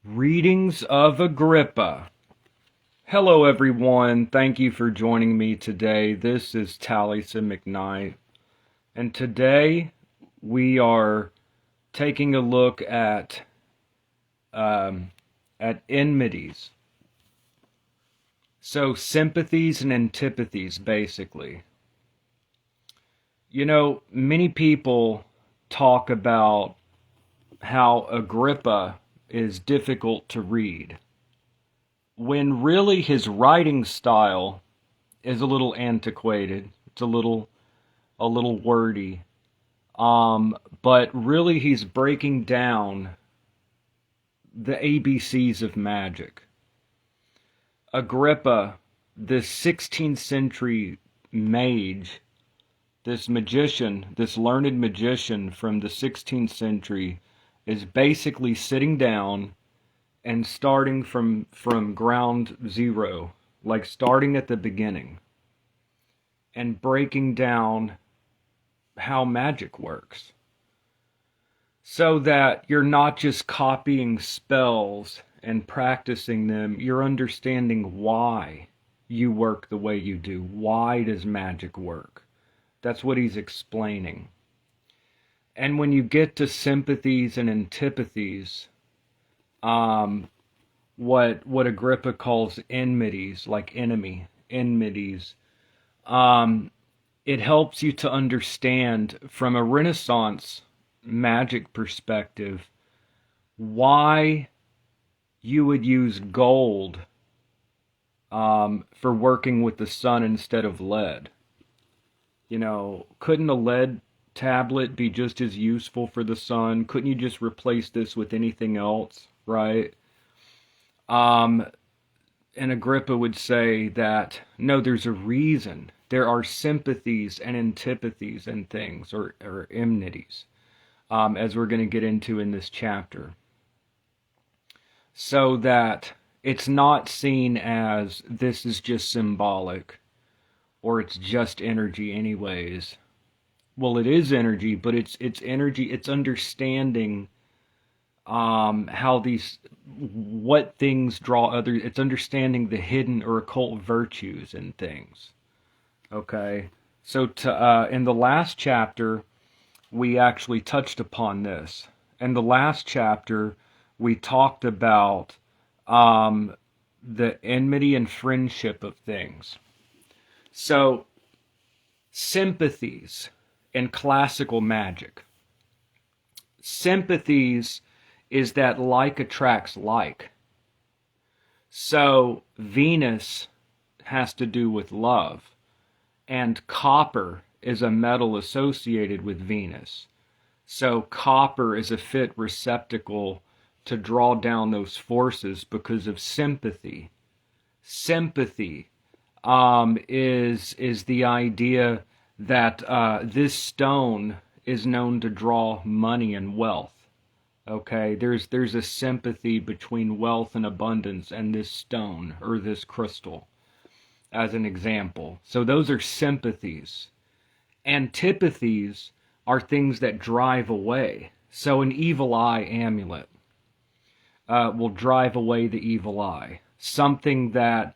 Readings of Agrippa. Hello, everyone. Thank you for joining me today. This is Taliesin McKnight, and today we are taking a look um, at enmities. So, sympathies and antipathies, basically. Many people talk about how Agrippa is difficult to read, when really his writing style is a little antiquated. It's a little wordy. But really he's breaking down the ABCs of magic. Agrippa, this 16th century mage, this magician, this learned magician from the 16th century, is basically sitting down and starting from ground zero, like starting at the beginning, and breaking down how magic works, so that you're not just copying spells and practicing them, you're understanding why you work the way you do. Why does magic work? That's what he's explaining. And when you get to sympathies and antipathies, what Agrippa calls enmities, like enmities, it helps you to understand from a Renaissance magic perspective why you would use gold for working with the sun instead of lead. Couldn't a lead tablet be just as useful for the sun? Couldn't you just replace this with anything else, right? Um, and Agrippa would say that no, there's a reason. There are sympathies and antipathies and things, or enmities, as we're going to get into in this chapter. So that it's not seen as this is just symbolic, or it's just energy anyways. Well, it is energy, but it's energy. It's understanding how what things draw others. It's understanding the hidden or occult virtues in things. Okay, so in the last chapter we actually touched upon this. In the last chapter we talked about the enmity and friendship of things. So, sympathies in classical magic. Sympathies is that like attracts like. So, Venus has to do with love, and copper is a metal associated with Venus. So, copper is a fit receptacle to draw down those forces because of sympathy. Sympathy is the idea that this stone is known to draw money and wealth. Okay, there's a sympathy between wealth and abundance and this stone or this crystal, as an example. So those are sympathies. Antipathies are things that drive away. So an evil eye amulet will drive away the evil eye. Something that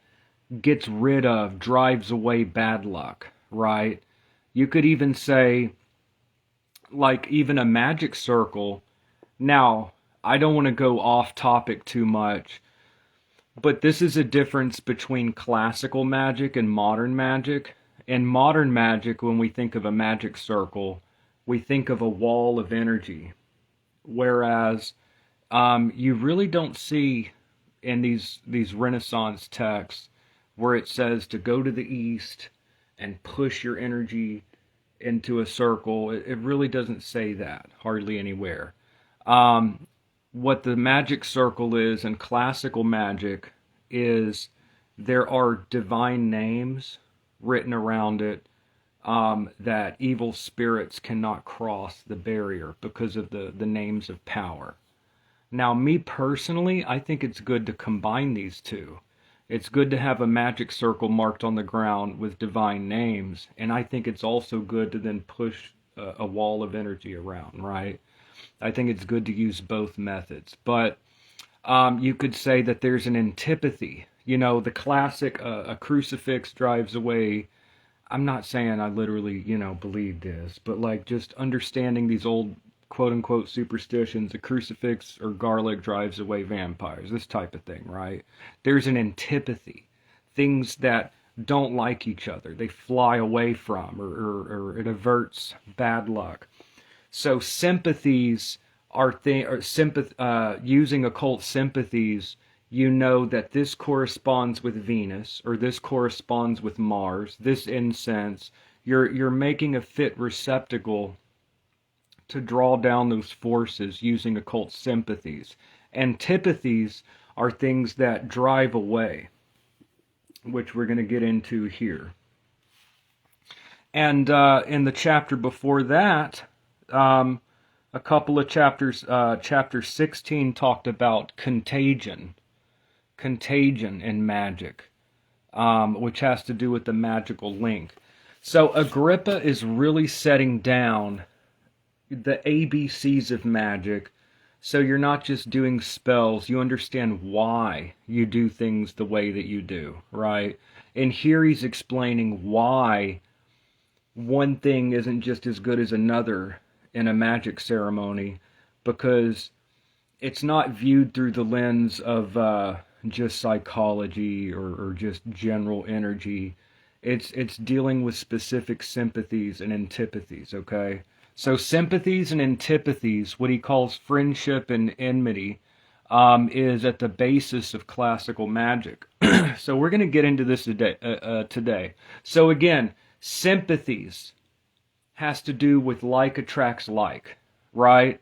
gets rid of, drives away bad luck, right? You could even say, like, even a magic circle. Now, I don't want to go off topic too much, but this is a difference between classical magic and modern magic. In modern magic, when we think of a magic circle, we think of a wall of energy, whereas you really don't see in these Renaissance texts where it says to go to the east and push your energy into a circle. It really doesn't say that, hardly anywhere. What the magic circle is in classical magic is there are divine names written around it, that evil spirits cannot cross the barrier because of the names of power. Now, me personally, I think it's good to combine these two. It's good to have a magic circle marked on the ground with divine names, and I think it's also good to then push a wall of energy around, right? I think it's good to use both methods. But You could say that there's an antipathy. You know, the classic, a crucifix drives away. I'm not saying I literally, believe this, but like just understanding these old quote unquote superstitions, a crucifix or garlic drives away vampires, this type of thing, right? There's an antipathy. Things that don't like each other, they fly away from, or it averts bad luck. So sympathies are using occult sympathies, you know that this corresponds with Venus or this corresponds with Mars, this incense. You're making a fit receptacle to draw down those forces using occult sympathies. Antipathies are things that drive away, which we're going to get into here. And in the chapter before that, a couple of chapters, chapter 16 talked about contagion in magic, which has to do with the magical link. So Agrippa is really setting down the ABCs of magic. So you're not just doing spells, you understand why you do things the way that you do, right? And here he's explaining why one thing isn't just as good as another in a magic ceremony, because it's not viewed through the lens of just psychology or just general energy. It's dealing with specific sympathies and antipathies, okay? So sympathies and antipathies, what he calls friendship and enmity, is at the basis of classical magic. So we're going to get into this today. So again, sympathies has to do with like attracts like, right?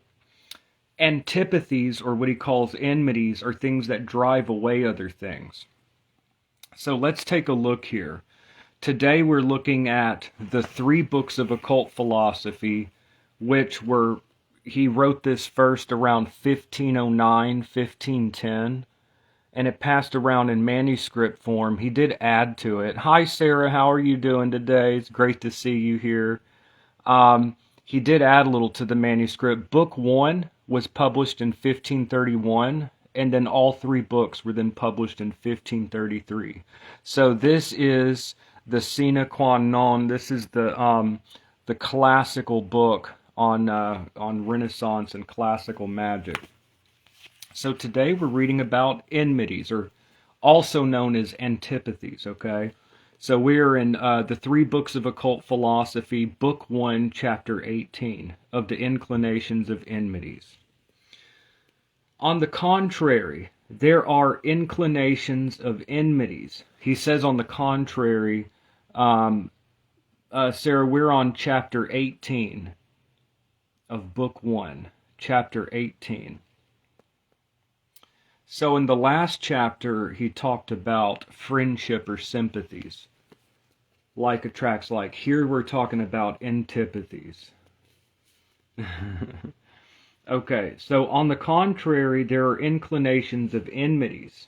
Antipathies, or what he calls enmities, are things that drive away other things. So let's take a look here. Today we're looking at the 3 books of occult philosophy, which were, he wrote this first around 1509, 1510, and it passed around in manuscript form. He did add to it. Hi Sarah, how are you doing today? It's great to see you here. He did add a little to the manuscript. Book 1 was published in 1531, and then all 3 books were then published in 1533. So this is the sine qua non. This is the classical book on Renaissance and classical magic. So today we're reading about enmities, or also known as antipathies, okay? So we're in the 3 books of occult philosophy, book 1, chapter 18, of the inclinations of enmities. On the contrary, there are inclinations of enmities. He says on the contrary, Sarah, we're on chapter 18 of book 1, chapter 18. So in the last chapter, he talked about friendship or sympathies. Like attracts like. Here we're talking about antipathies. Okay, so on the contrary, there are inclinations of enmities,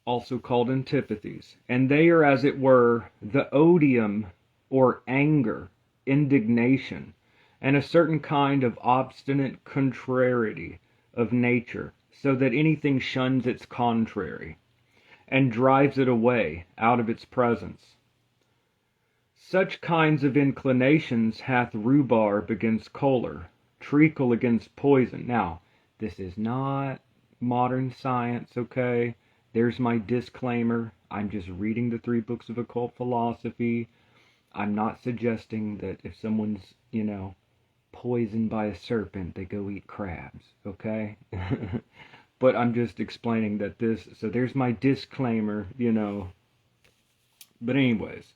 also called antipathies, and they are, as it were, the odium or anger, indignation, and a certain kind of obstinate contrariety of nature, so that anything shuns its contrary, and drives it away out of its presence. Such kinds of inclinations hath rhubarb against choler, treacle against poison. Now, this is not modern science, okay? There's my disclaimer. I'm just reading the 3 books of occult philosophy. I'm not suggesting that if someone's, poisoned by a serpent, they go eat crabs, okay? But I'm just explaining that so there's my disclaimer, But anyways,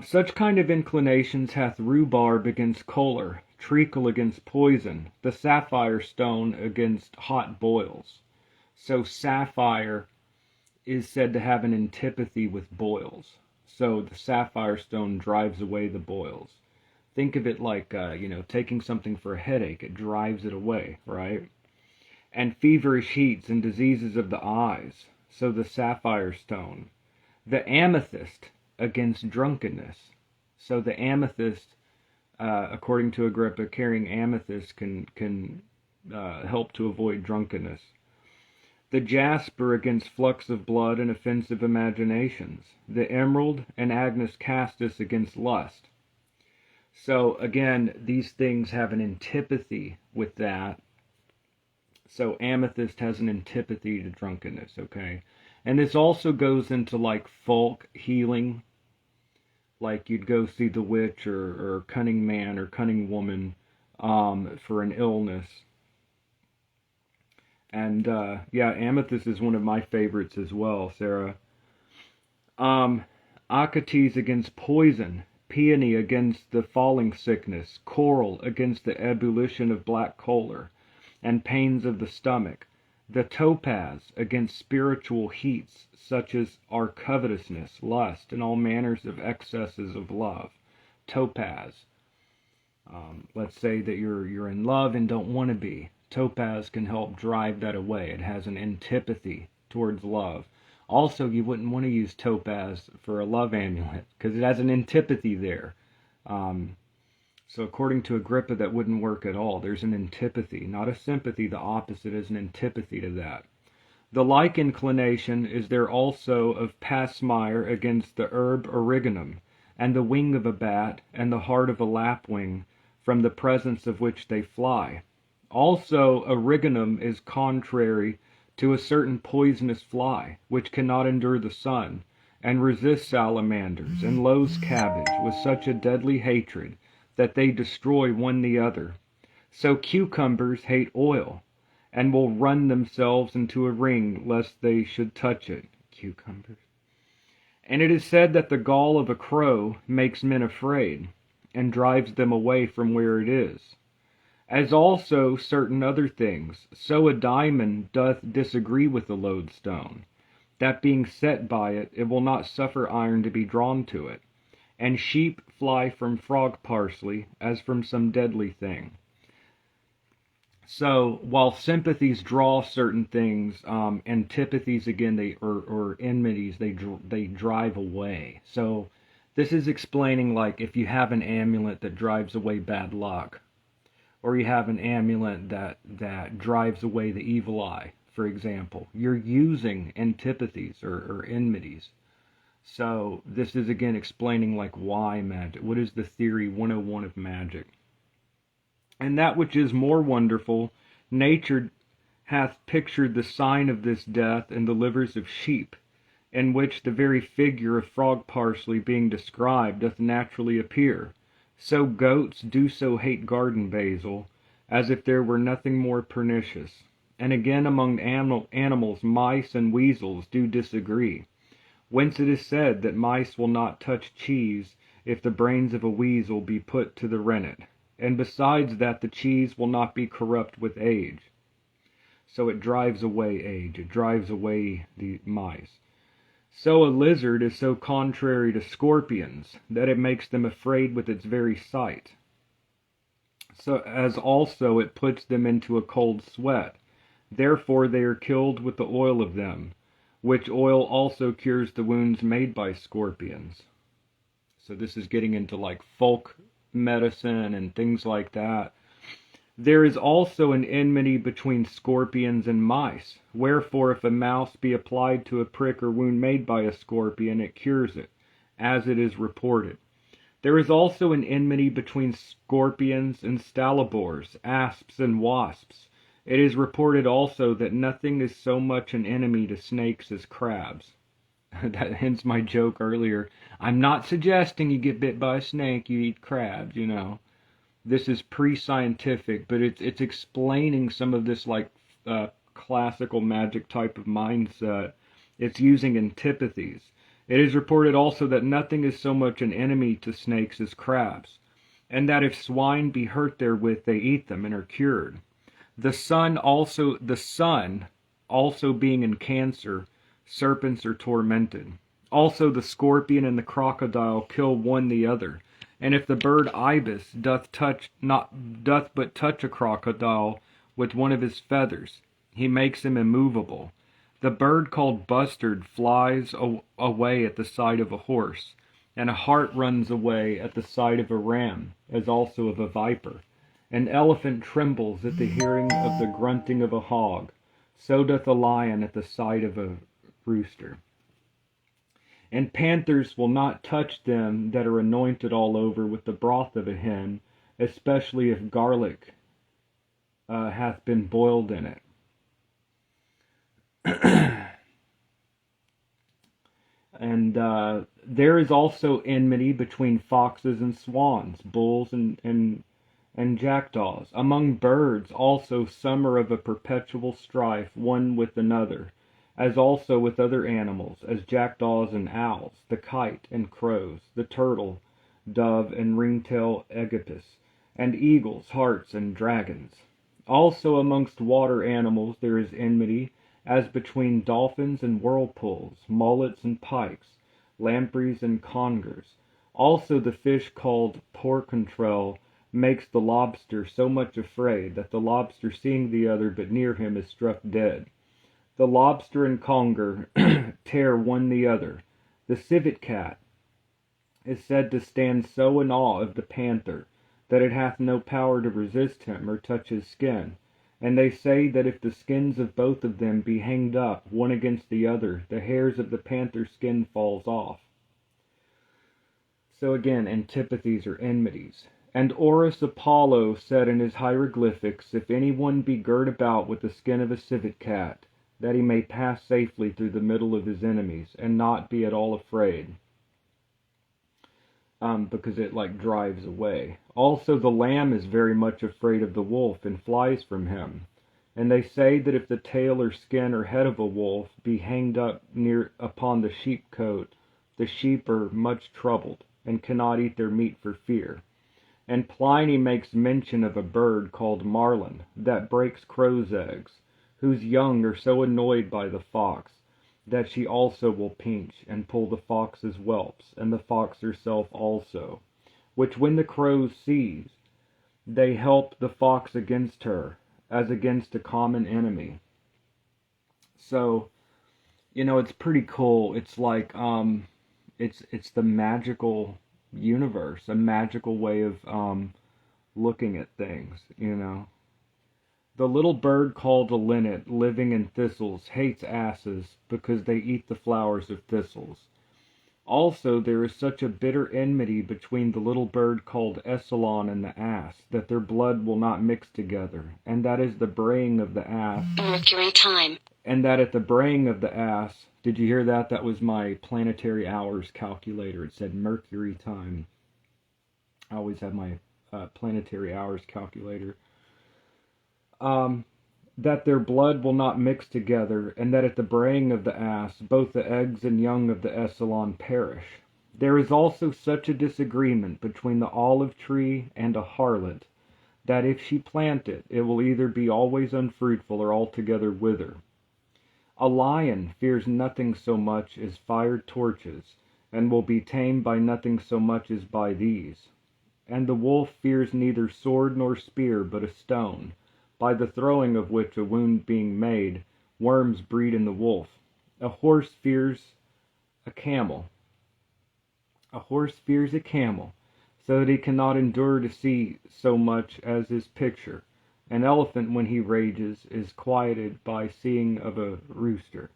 such kind of inclinations hath rhubarb against choler, treacle against poison, the sapphire stone against hot boils. So sapphire is said to have an antipathy with boils. So the sapphire stone drives away the boils. Think of it like, taking something for a headache. It drives it away, right? And feverish heats and diseases of the eyes. So the sapphire stone. The amethyst against drunkenness. So the amethyst, according to Agrippa, carrying amethyst can help to avoid drunkenness. The jasper against flux of blood and offensive imaginations. The emerald and Agnus castus against lust. So again, these things have an antipathy with that. So amethyst has an antipathy to drunkenness, okay? And this also goes into like folk healing, like you'd go see the witch or cunning man or cunning woman for an illness. And yeah, amethyst is one of my favorites as well, Sarah. Achates against poison, peony against the falling sickness, coral against the ebullition of black choler and pains of the stomach, the topaz against spiritual heats such as are covetousness, lust, and all manners of excesses of love. Topaz. Let's say that you're in love and don't want to be. Topaz can help drive that away. It has an antipathy towards love. Also, you wouldn't want to use topaz for a love amulet because it has an antipathy there. So according to Agrippa, that wouldn't work at all. There's an antipathy, not a sympathy. The opposite is an antipathy to that. The like inclination is there also of pasmire against the herb origanum, and the wing of a bat, and the heart of a lapwing, from the presence of which they fly. Also, origanum is contrary to a certain poisonous fly, which cannot endure the sun, and resists salamanders, and loathes cabbage with such a deadly hatred that they destroy one the other. So cucumbers hate oil, and will run themselves into a ring lest they should touch it. Cucumbers. And it is said that the gall of a crow makes men afraid, and drives them away from where it is. As also certain other things, so a diamond doth disagree with the lodestone, that being set by it, it will not suffer iron to be drawn to it. And sheep fly from frog parsley, as from some deadly thing. So, while sympathies draw certain things, antipathies again, or enmities, they drive away. So, this is explaining like if you have an amulet that drives away bad luck, or you have an amulet that drives away the evil eye, for example. You're using antipathies or enmities. So this is again explaining like why magic. What is the theory 101 of magic? And that which is more wonderful, nature hath pictured the sign of this death in the livers of sheep, in which the very figure of frog parsley being described doth naturally appear. So goats do so hate garden basil, as if there were nothing more pernicious. And again among animals mice and weasels do disagree, whence it is said that mice will not touch cheese if the brains of a weasel be put to the rennet, and besides that the cheese will not be corrupt with age. So it drives away age, it drives away the mice. So a lizard is so contrary to scorpions that it makes them afraid with its very sight. So as also it puts them into a cold sweat. Therefore they are killed with the oil of them, which oil also cures the wounds made by scorpions. So this is getting into like folk medicine and things like that. There is also an enmity between scorpions and mice. Wherefore, if a mouse be applied to a prick or wound made by a scorpion, it cures it, as it is reported. There is also an enmity between scorpions and stalabors, asps and wasps. It is reported also that nothing is so much an enemy to snakes as crabs. Hence my joke earlier. I'm not suggesting you get bit by a snake, you eat crabs, you know. This is pre-scientific, but it's explaining some of this like classical magic type of mindset. It's using antipathies. It is reported also that nothing is so much an enemy to snakes as crabs, and that if swine be hurt therewith, they eat them and are cured. The sun also being in Cancer, serpents are tormented. Also the scorpion and the crocodile kill one the other. And if the bird ibis doth but touch a crocodile with one of his feathers, he makes him immovable. The bird called bustard flies away at the sight of a horse, and a hart runs away at the sight of a ram, as also of a viper. An elephant trembles at the hearing of the grunting of a hog, so doth a lion at the sight of a rooster. And panthers will not touch them that are anointed all over with the broth of a hen, especially if garlic hath been boiled in it. And there is also enmity between foxes and swans, bulls and jackdaws. Among birds also some are of a perpetual strife one with another, as also with other animals, as jackdaws and owls, the kite and crows, the turtle, dove and ringtail Agrippus, and eagles, harts, and dragons. Also amongst water animals there is enmity, as between dolphins and whirlpools, mullets and pikes, lampreys and congers. Also the fish called porcuntrell makes the lobster so much afraid, that the lobster seeing the other but near him is struck dead. The lobster and conger tear one the other. The civet cat is said to stand so in awe of the panther, that it hath no power to resist him or touch his skin. And they say that if the skins of both of them be hanged up, one against the other, the hairs of the panther's skin falls off. So again, antipathies or enmities. And Orus Apollo said in his hieroglyphics, if any one be girt about with the skin of a civet cat, that he may pass safely through the middle of his enemies, and not be at all afraid. Because it drives away. Also the lamb is very much afraid of the wolf, and flies from him. And they say that if the tail or skin or head of a wolf be hanged up near upon the sheepcote, the sheep are much troubled, and cannot eat their meat for fear. And Pliny makes mention of a bird called marlin, that breaks crow's eggs, whose young are so annoyed by the fox, that she also will pinch, and pull the fox's whelps, and the fox herself also, which when the crows seize, they help the fox against her, as against a common enemy. So, it's pretty cool. It's like, it's the magical universe, a magical way of looking at things, The little bird called a linnet, living in thistles, hates asses, because they eat the flowers of thistles. Also there is such a bitter enmity between the little bird called Esalon and the ass, that their blood will not mix together, and that is the braying of the ass. Mercury time. And that at the braying of the ass, did you hear that? That was my planetary hours calculator. It said Mercury time. I always have my planetary hours calculator. That their blood will not mix together, and that at the braying of the ass, both the eggs and young of the Esalon perish. There is also such a disagreement between the olive tree and a harlot, that if she plant it, it will either be always unfruitful or altogether wither. A lion fears nothing so much as fired torches, and will be tamed by nothing so much as by these. And the wolf fears neither sword nor spear, but a stone, by the throwing of which, a wound being made, worms breed in the wolf. A horse fears a camel. A horse fears a camel, so that he cannot endure to see so much as his picture. An elephant, when he rages, is quieted by seeing of a rooster.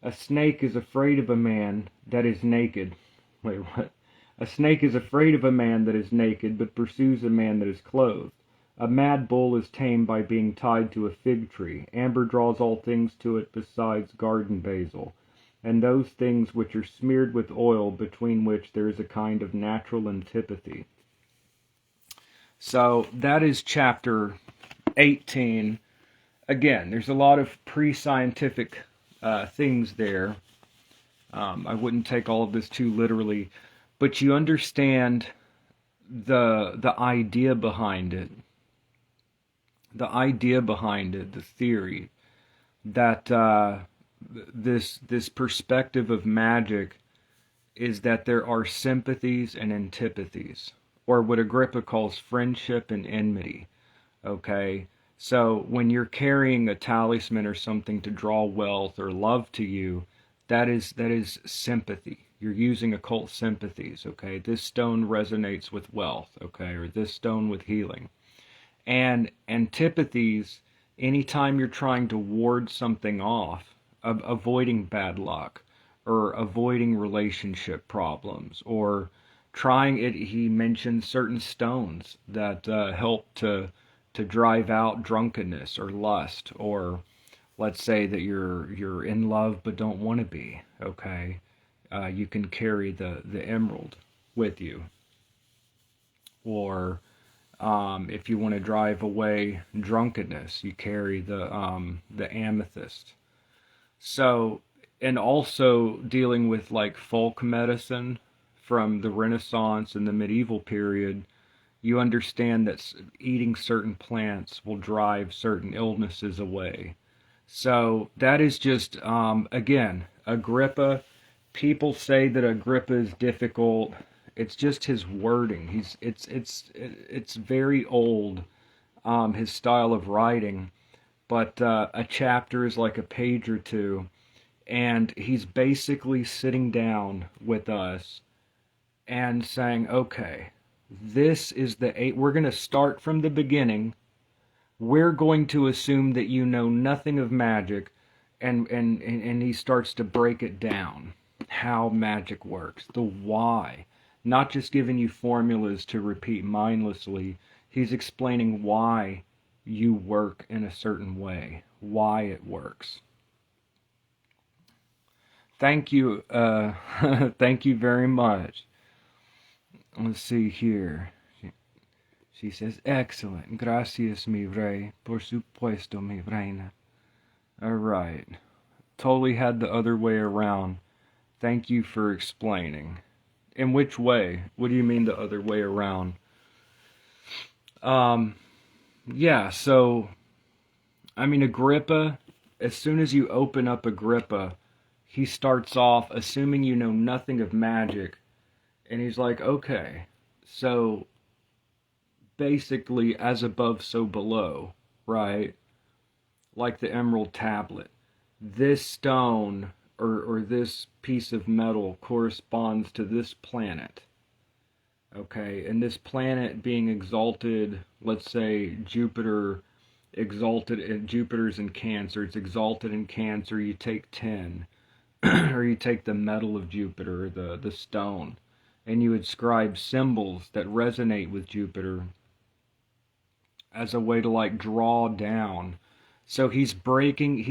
A snake is afraid of a man that is naked. Wait, what? A snake is afraid of a man that is naked, but pursues a man that is clothed. A mad bull is tamed by being tied to a fig tree. Amber draws all things to it besides garden basil, and those things which are smeared with oil, between which there is a kind of natural antipathy. So that is chapter 18. Again, there's a lot of pre-scientific things there. I wouldn't take all of this too literally, but you understand the idea behind it. The idea behind it, the theory, that this perspective of magic is that there are sympathies and antipathies, or what Agrippa calls friendship and enmity. Okay? So when you're carrying a talisman or something to draw wealth or love to you, that is sympathy. You're using occult sympathies, okay? This stone resonates with wealth, okay? Or this stone with healing. And antipathies, anytime you're trying to ward something off, avoiding bad luck, or avoiding relationship problems, or trying it. He mentioned certain stones that help to drive out drunkenness or lust, or let's say that you're in love but don't want to be. Okay, you can carry the emerald with you, or if you want to drive away drunkenness, you carry the amethyst. So, and also dealing with like folk medicine from the Renaissance and the medieval period, you understand that eating certain plants will drive certain illnesses away. So that is just, again, Agrippa. People say that Agrippa is difficult. It's just his wording. It's very old, his style of writing, but a chapter is like a page or two, and he's basically sitting down with us and saying, okay, this is the eight. We're going to start from the beginning. We're going to assume that you know nothing of magic, and he starts to break it down, how magic works, the why. Not just giving you formulas to repeat mindlessly. He's explaining why you work in a certain way, why it works. Thank you, thank you very much. Let's see here. She says, excellent. Gracias, mi rey. Por supuesto, mi reina. All right. Totally had the other way around. Thank you for explaining. In which way? What do you mean the other way around? Yeah, so, I mean, Agrippa, as soon as you open up Agrippa, he starts off assuming you know nothing of magic, and he's like, okay, so basically as above, so below, right? Like the emerald tablet. This stone or this piece of metal corresponds to this planet. Okay, and this planet being exalted, let's say Jupiter exalted, Jupiter's in Cancer, it's exalted in Cancer, you take 10, or you take the metal of Jupiter, the stone, and you inscribe symbols that resonate with Jupiter as a way to like draw down. So he's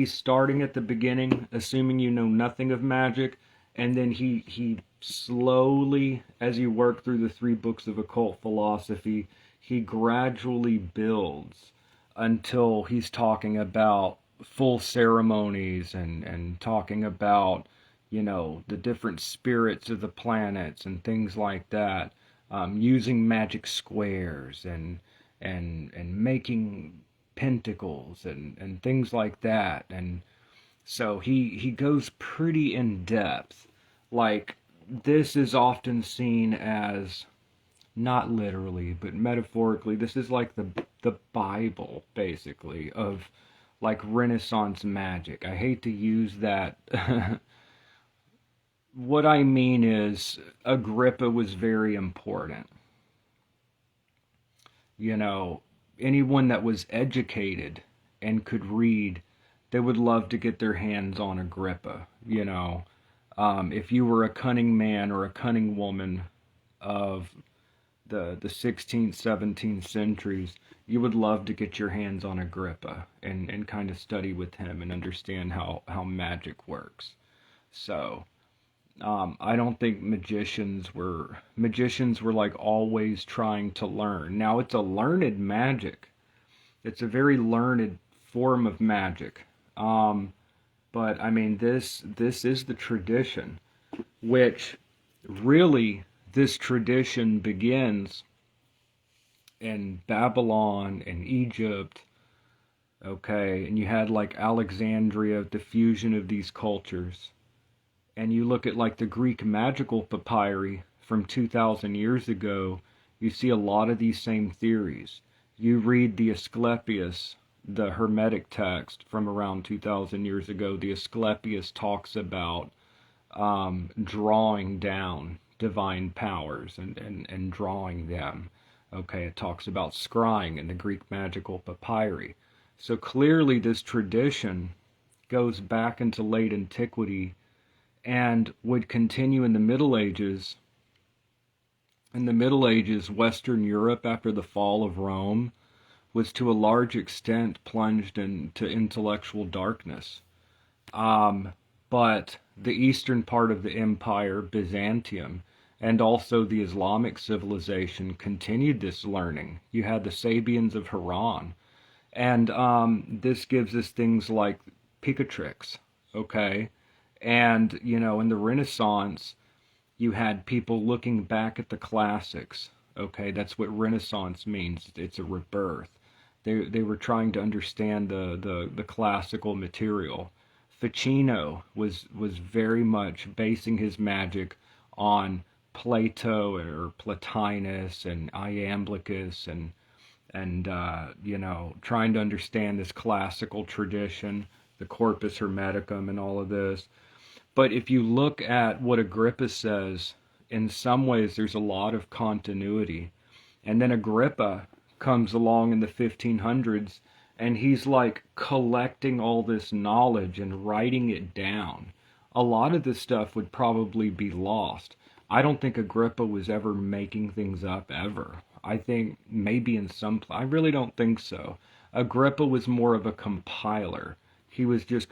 starting at the beginning, assuming you know nothing of magic, and then he slowly, as you work through the 3 books of occult philosophy, he gradually builds until he's talking about full ceremonies and talking about, you know, the different spirits of the planets and things like that, using magic squares and making pentacles and things like that. And so he goes pretty in depth. Like, this is often seen as, not literally, but metaphorically, this is like the Bible, basically, of like Renaissance magic. I hate to use that. What I mean is, Agrippa was very important. You know, anyone that was educated and could read, they would love to get their hands on Agrippa. You know, if you were a cunning man or a cunning woman of the 16th, 17th centuries, you would love to get your hands on Agrippa and kind of study with him and understand how magic works. So, I don't think magicians were like always trying to learn. Now it's a learned magic. It's a very learned form of magic. But I mean, this is the tradition, which really this tradition begins in Babylon and Egypt. Okay, and you had like Alexandria, the fusion of these cultures. And you look at like the Greek magical papyri from 2,000 years ago, you see a lot of these same theories. You read the Asclepius, the Hermetic text from around 2,000 years ago, the Asclepius talks about drawing down divine powers and drawing them. Okay, it talks about scrying in the Greek magical papyri. So clearly this tradition goes back into late antiquity and would continue in the Middle Ages. In the Middle Ages, Western Europe, after the fall of Rome, was to a large extent plunged into intellectual darkness. But the eastern part of the empire, Byzantium, and also the Islamic civilization continued this learning. You had the Sabians of Haran, and this gives us things like Picatrix, okay? And, you know, in the Renaissance, you had people looking back at the classics, okay? That's what Renaissance means. It's a rebirth. They were trying to understand the classical material. Ficino was very much basing his magic on Plato or Plotinus and Iamblichus and you know, trying to understand this classical tradition, the Corpus Hermeticum and all of this. But if you look at what Agrippa says, in some ways there's a lot of continuity. And then Agrippa comes along in the 1500s and he's like collecting all this knowledge and writing it down. A lot of this stuff would probably be lost. I don't think Agrippa was ever making things up ever. I think maybe in some, I really don't think so. Agrippa was more of a compiler. He was just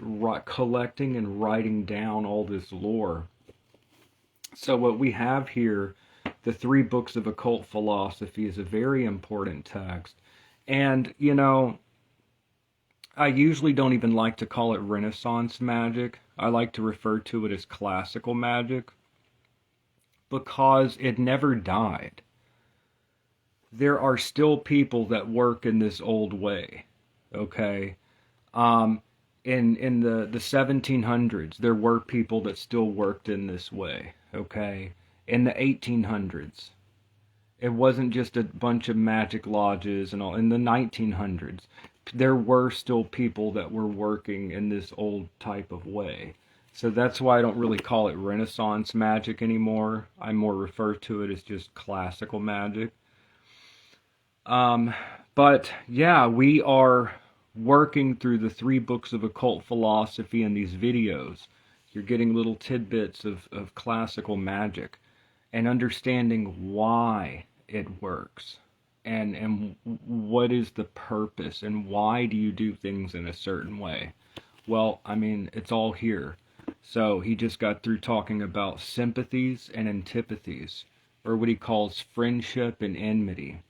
collecting and writing down all this lore. So what we have here, the 3 books of occult philosophy, is a very important text. And, you know, I usually don't even like to call it Renaissance magic. I like to refer to it as classical magic because it never died. There are still people that work in this old way, okay? In the 1700s, there were people that still worked in this way, okay? In the 1800s, it wasn't just a bunch of magic lodges and all. In the 1900s, there were still people that were working in this old type of way. So that's why I don't really call it Renaissance magic anymore. I more refer to it as just classical magic. But yeah, we are working through the 3 books of occult philosophy in these videos. You're getting little tidbits of classical magic and understanding why it works and what is the purpose and why do you do things in a certain way. Well, I mean, it's all here. So he just got through talking about sympathies and antipathies, or what he calls friendship and enmity.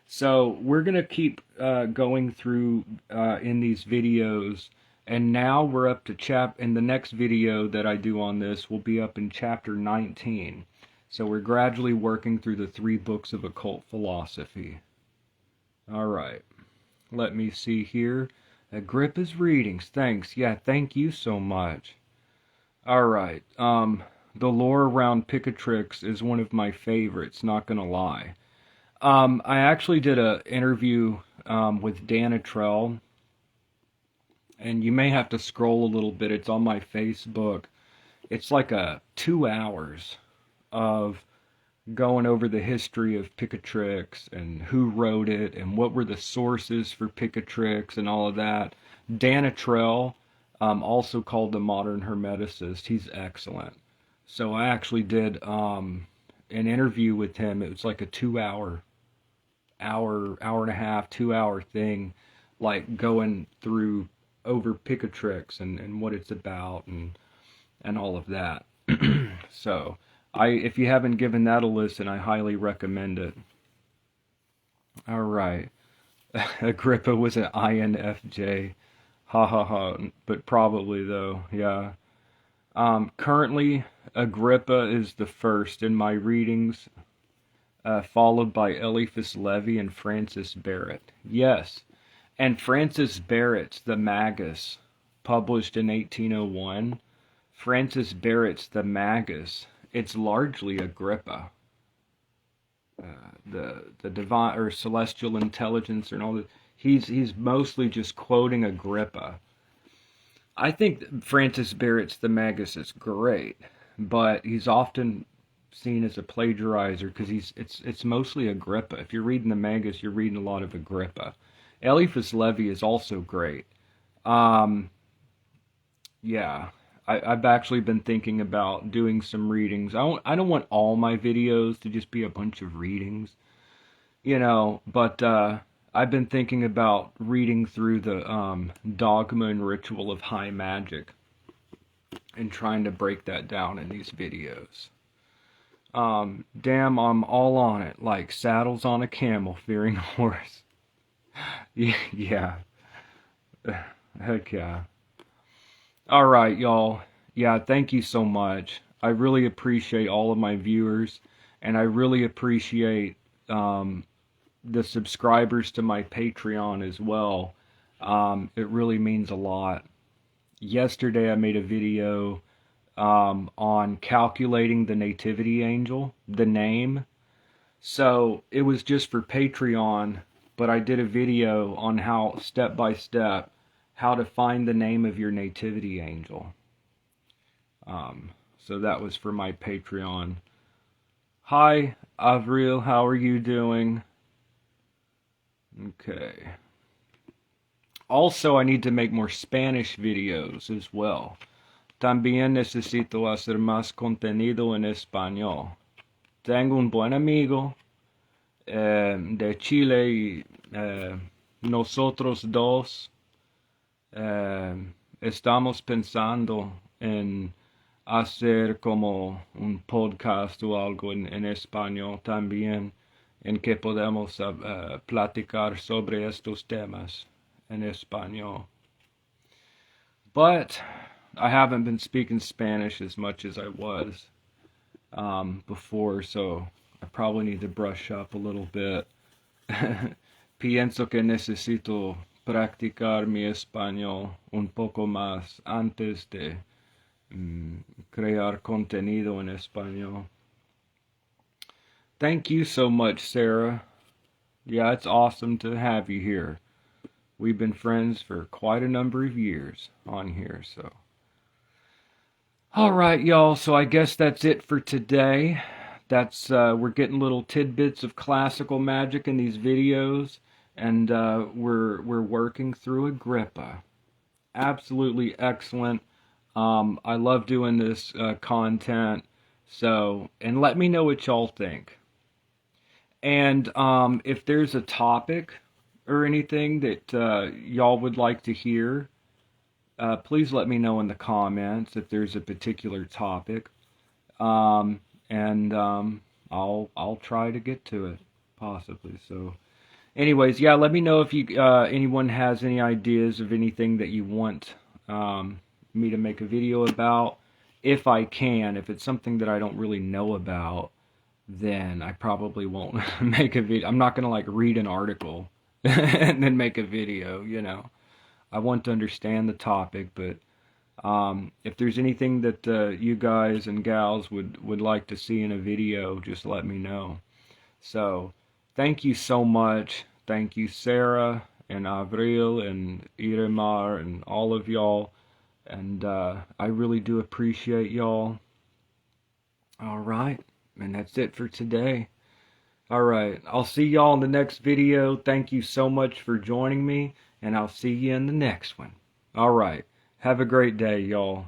So we're going to keep going through in these videos, and now we're up to in the next video that I do on this will be up in chapter 19. So we're gradually working through the 3 books of occult philosophy. All right, let me see here. Agrippa's readings, thanks. Yeah, thank you so much. All right, the lore around Picatrix is one of my favorites, not gonna lie. I actually did an interview with Dana Trell, and you may have to scroll a little bit. It's on my Facebook. It's like 2 hours of going over the history of Picatrix and who wrote it and what were the sources for Picatrix and all of that. Dana Trell, also called the modern hermeticist, he's excellent. So I actually did an interview with him. It was like a 2 hour and a half, 2 hour thing, like going through over Picatrix and what it's about and all of that. So if you haven't given that a listen, I highly recommend it. All right. Agrippa was an INFJ. Ha ha ha. But probably though, yeah. Currently, Agrippa is the first in my readings, followed by Eliphas Levi and Francis Barrett. Yes, and Francis Barrett's The Magus, published in 1801. Francis Barrett's The Magus, it's largely Agrippa. The divine or celestial intelligence and all that. He's mostly just quoting Agrippa. I think Francis Barrett's The Magus is great, but he's often seen as a plagiarizer because it's mostly Agrippa. If you're reading the Magus, you're reading a lot of Agrippa. Eliphas Levi is also great. Yeah, I've actually been thinking about doing some readings. I don't want all my videos to just be a bunch of readings, but I've been thinking about reading through the dogma and ritual of high magic and trying to break that down in these videos. Damn, I'm all on it, like saddles on a camel, fearing a horse. Yeah, heck yeah. All right, y'all. Yeah, thank you so much. I really appreciate all of my viewers, and I really appreciate the subscribers to my Patreon as well. It really means a lot. Yesterday I made a video on calculating the nativity angel, the name. So it was just for Patreon, but I did a video on how, step by step, how to find the name of your nativity angel. So that was for my Patreon. Hi, Avril, how are you doing? Okay. Also, I need to make more Spanish videos as well. También necesito hacer más contenido en español. Tengo un buen amigo de Chile y nosotros dos estamos pensando en hacer como un podcast o algo en español también, en que podemos platicar sobre estos temas en español. But I haven't been speaking Spanish as much as I was before, so I probably need to brush up a little bit. Pienso que necesito practicar mi español un poco más antes de crear contenido en español. Thank you so much, Sarah. Yeah, it's awesome to have you here. We've been friends for quite a number of years on here, so. Alright, y'all, so I guess that's it for today. That's we're getting little tidbits of classical magic in these videos, and we're working through Agrippa. Absolutely excellent. I love doing this content, so, and let me know what y'all think. And if there's a topic or anything that y'all would like to hear, please let me know in the comments if there's a particular topic, and I'll try to get to it, possibly. So, anyways, yeah, let me know if you anyone has any ideas of anything that you want me to make a video about. If I can, if it's something that I don't really know about, then I probably won't make a video. I'm not gonna like read an article and then make a video, I want to understand the topic, but if there's anything that you guys and gals would like to see in a video, just let me know. So, thank you so much. Thank you, Sarah and Avril and Iremar and all of y'all. And I really do appreciate y'all. All right. And that's it for today. Alright, I'll see y'all in the next video. Thank you so much for joining me, and I'll see you in the next one. Alright, have a great day, y'all.